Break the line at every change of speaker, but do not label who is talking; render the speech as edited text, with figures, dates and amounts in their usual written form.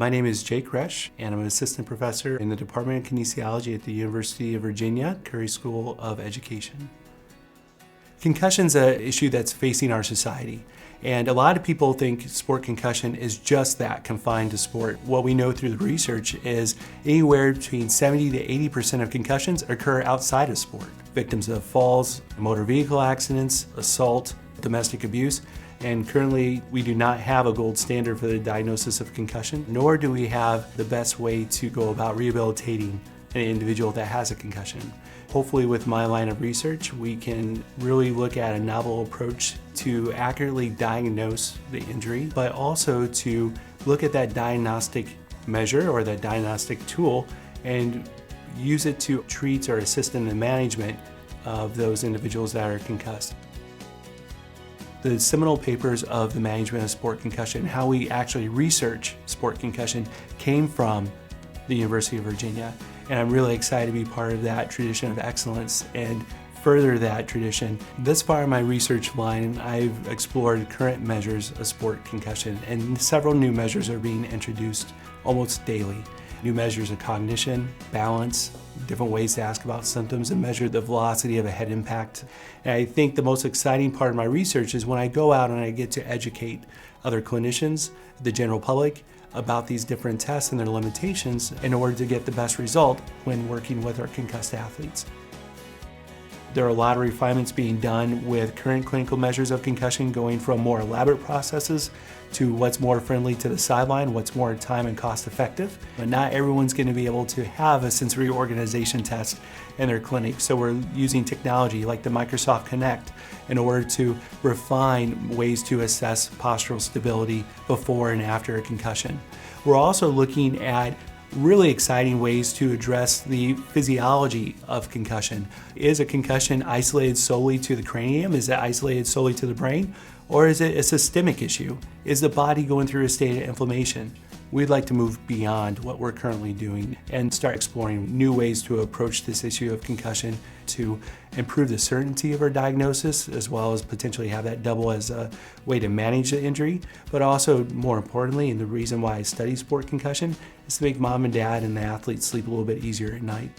My name is Jacob Resch, and I'm an assistant professor in the Department of Kinesiology at the University of Virginia, Curry School of Education. Concussion is an issue that's facing our society, and a lot of people think sport concussion is just that, confined to sport. What we know through the research is anywhere between 70 to 80% of concussions occur outside of sport. Victims of falls, motor vehicle accidents, assault, domestic abuse, and currently we do not have a gold standard for the diagnosis of concussion, nor do we have the best way to go about rehabilitating an individual that has a concussion. Hopefully with my line of research, we can really look at a novel approach to accurately diagnose the injury, but also to look at that diagnostic measure or that diagnostic tool and use it to treat or assist in the management of those individuals that are concussed. The seminal papers of the management of sport concussion, how we actually research sport concussion, came from the University of Virginia. And I'm really excited to be part of that tradition of excellence and further that tradition. Thus far in my research line, I've explored current measures of sport concussion, and several new measures are being introduced almost daily. New measures of cognition, balance, different ways to ask about symptoms and measure the velocity of a head impact. And I think the most exciting part of my research is when I go out and I get to educate other clinicians, the general public, about these different tests and their limitations in order to get the best result when working with our concussed athletes. There are a lot of refinements being done with current clinical measures of concussion, going from more elaborate processes to what's more friendly to the sideline, what's more time and cost effective. But not everyone's going to be able to have a sensory organization test in their clinic, so we're using technology like the Microsoft Kinect in order to refine ways to assess postural stability before and after a concussion. We're also looking at really exciting ways to address the physiology of concussion. Is a concussion isolated solely to the cranium? Is it isolated solely to the brain? Or is it a systemic issue? Is the body going through a state of inflammation? We'd like to move beyond what we're currently doing and start exploring new ways to approach this issue of concussion to improve the certainty of our diagnosis, as well as potentially have that double as a way to manage the injury. But also, more importantly, and the reason why I study sport concussion, is to make mom and dad and the athletes sleep a little bit easier at night.